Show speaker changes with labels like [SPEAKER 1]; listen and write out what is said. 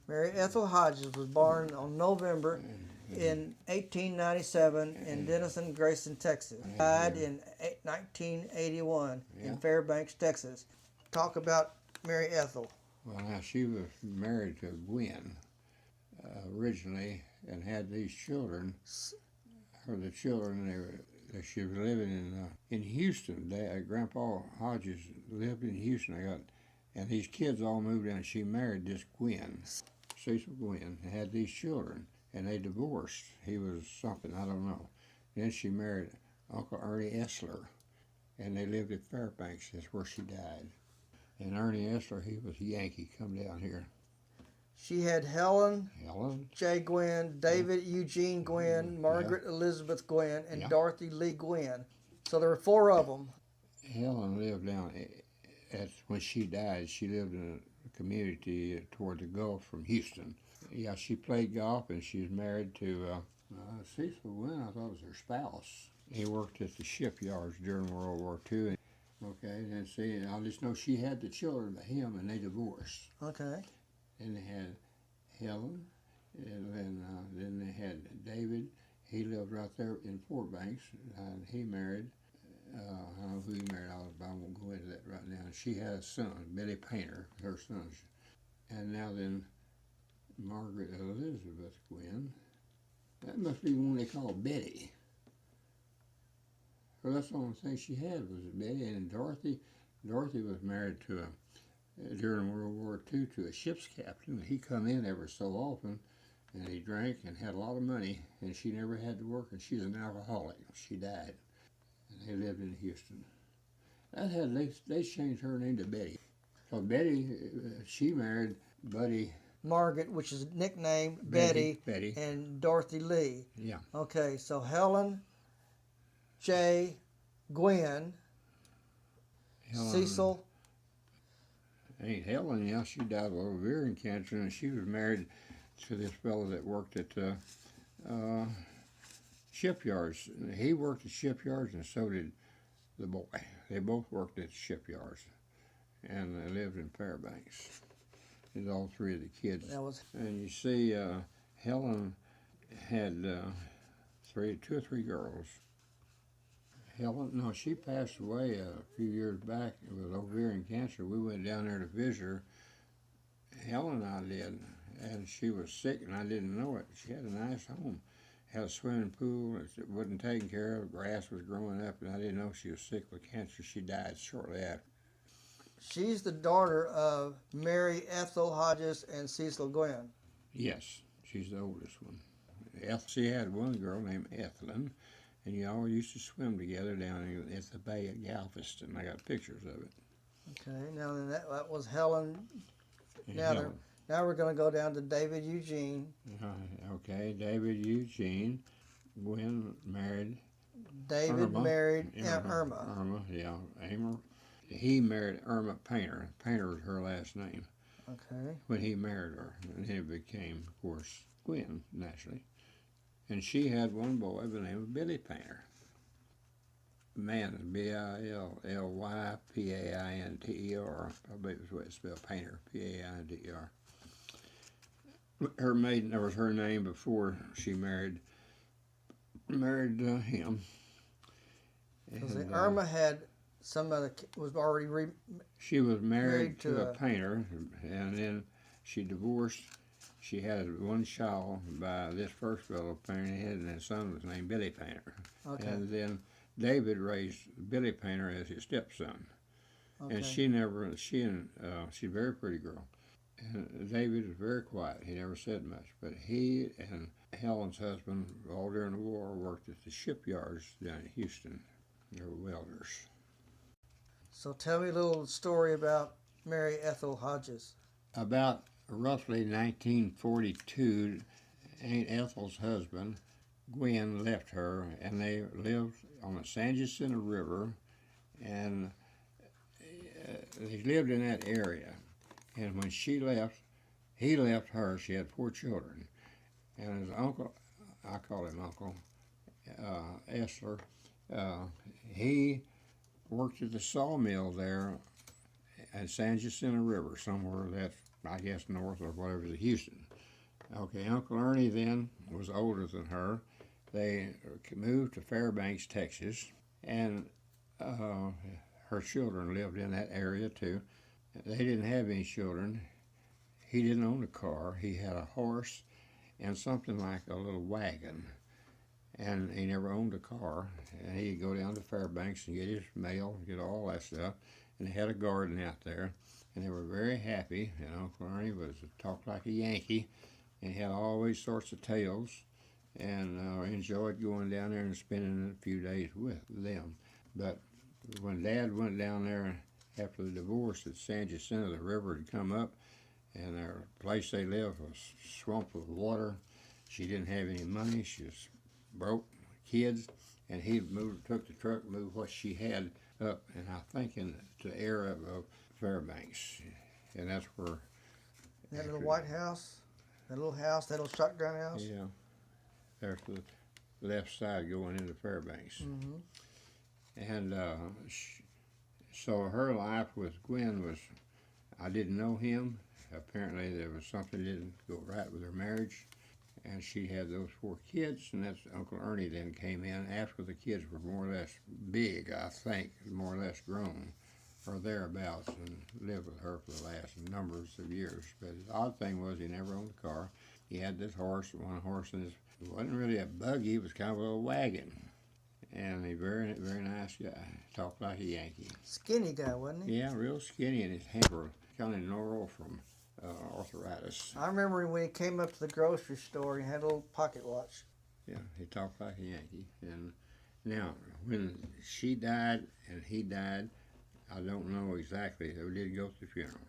[SPEAKER 1] Mary Ethel Hodges was born on November in 1897 in Denison, Grayson, Texas. Died in 1981 in Fairbanks, Texas. Talk about Mary Ethel.
[SPEAKER 2] Well, now she was married to Gwen originally and had these children. The children, she was living in Houston. Grandpa Hodges lived in Houston. And these kids all moved in. And she married this Gwen, Cecil Gwen, and had these children. And they divorced. He was something, I don't know. Then she married Uncle Ernie Essler, and they lived at Fairbanks. That's where she died. And Ernie Essler, he was a Yankee, come down here.
[SPEAKER 1] She had Helen J. Gwynn, David Eugene Gwynn, Margaret Elizabeth Gwynn, and Dorothy Lee Gwynn. So there were 4 of them.
[SPEAKER 2] Helen lived down, when she died, she lived in a community toward the Gulf from Houston. Yeah, she played golf, and she was married to Cecil Gwynn. I thought was her spouse. He worked at the shipyards during World War II. Okay, and see, I just know she had the children by him, and they divorced.
[SPEAKER 1] Okay. And
[SPEAKER 2] they had Helen, and then they had David. He lived right there in Fort Banks, and he married, I don't know who he married, I won't go into that right now. She had a son, Billy Painter, her son. And now then, Margaret Elizabeth Gwynn, that must be one they call Betty. Well, that's the only thing she had was Betty. And Dorothy was married to during World War II to a ship's captain. He come in every so often, and he drank and had a lot of money, and she never had to work, and she's an alcoholic. She died, and they lived in Houston. They changed her name to Betty. So Betty, she married Buddy
[SPEAKER 1] Margaret, which is nicknamed Betty, and Dorothy Lee.
[SPEAKER 2] Yeah.
[SPEAKER 1] Okay, so Helen J. Gwynn, Cecil.
[SPEAKER 2] Helen, yeah, she died of ovarian cancer, and she was married to this fellow that worked at shipyards. He worked at shipyards, and so did the boy. They both worked at shipyards, and they lived in Fairbanks. And all 3 of the kids. And you see, Helen had 2 or 3 girls. Helen, no, she passed away a few years back with ovarian cancer. We went down there to visit her. Helen and I did, and she was sick, and I didn't know it. She had a nice home, had a swimming pool. It wasn't taken care of. Grass was growing up, and I didn't know she was sick with cancer. She died shortly after.
[SPEAKER 1] She's the daughter of Mary Ethel Hodges and Cecil Gwynn.
[SPEAKER 2] Yes, she's the oldest one. She had one girl named Ethel, and you all used to swim together down at the bay at Galveston. I got pictures of it.
[SPEAKER 1] Okay, now then that was Helen. Now we're going to go down to David Eugene.
[SPEAKER 2] Okay, David Eugene. Gwen married.
[SPEAKER 1] David married Irma.
[SPEAKER 2] Irma, yeah. He married Irma Painter. Painter was her last name.
[SPEAKER 1] Okay.
[SPEAKER 2] When he married her, and it became, of course, Gwen, naturally. And she had one boy by the name of Billy Painter. Man, Billypainter. I believe it's the way it's spelled, Painter, Painter. Her maiden, that was her name before she married him.
[SPEAKER 1] And, Irma had some other was already
[SPEAKER 2] she was married to a painter, and then she divorced. She had one child by this first fellow Painter, and his son was named Billy Painter.
[SPEAKER 1] Okay.
[SPEAKER 2] And then David raised Billy Painter as his stepson. Okay. And she's a very pretty girl. And David was very quiet. He never said much. But he and Helen's husband, all during the war, worked at the shipyards down in Houston. They were welders. So
[SPEAKER 1] tell me a little story about Mary Ethel Hodges.
[SPEAKER 2] About roughly 1942, Aunt Ethel's husband, Gwen, left her, and they lived on the San Jacinto River, and they lived in that area. And when she left, he left her. She had 4 children. And his uncle, I call him Uncle, Essler, he worked at the sawmill there at San Jacinto River, somewhere that's I guess north or whatever, to Houston. Okay, Uncle Ernie then was older than her. They moved to Fairbanks, Texas, and her children lived in that area too. They didn't have any children. He didn't own a car. He had a horse and something like a little wagon, and he never owned a car. And he'd go down to Fairbanks and get his mail, get all that stuff, and they had a garden out there, and they were very happy. And Uncle Ernie talked like a Yankee, and he had always sorts of tales, and enjoyed going down there and spending a few days with them. But when Dad went down there after the divorce, at San Jacinto, the river had come up, and their place they lived was swamped with water. She didn't have any money. She was broke, kids, and he took the truck, moved what she had up, and I think in the area of Fairbanks, and that's where
[SPEAKER 1] that little white house, that little shotgun house.
[SPEAKER 2] Yeah, there's the left side going into Fairbanks, and so her life with Gwen was, I didn't know him. Apparently there was something that didn't go right with her marriage, and she had those 4 kids, and that's Uncle Ernie then came in after the kids were more or less big, I think, more or less grown, or thereabouts, and lived with her for the last numbers of years. But the odd thing was he never owned a car. He had this horse, one horse, and it wasn't really a buggy, it was kind of a little wagon. And a very, very nice guy. Talked like a Yankee.
[SPEAKER 1] Skinny guy, wasn't he?
[SPEAKER 2] Yeah, real skinny, and his hands were kind of gnarled from arthritis.
[SPEAKER 1] I remember when he came up to the grocery store, he had a little pocket watch.
[SPEAKER 2] Yeah, he talked like a Yankee. And now, when she died and he died, I don't know exactly. They did go to the funeral.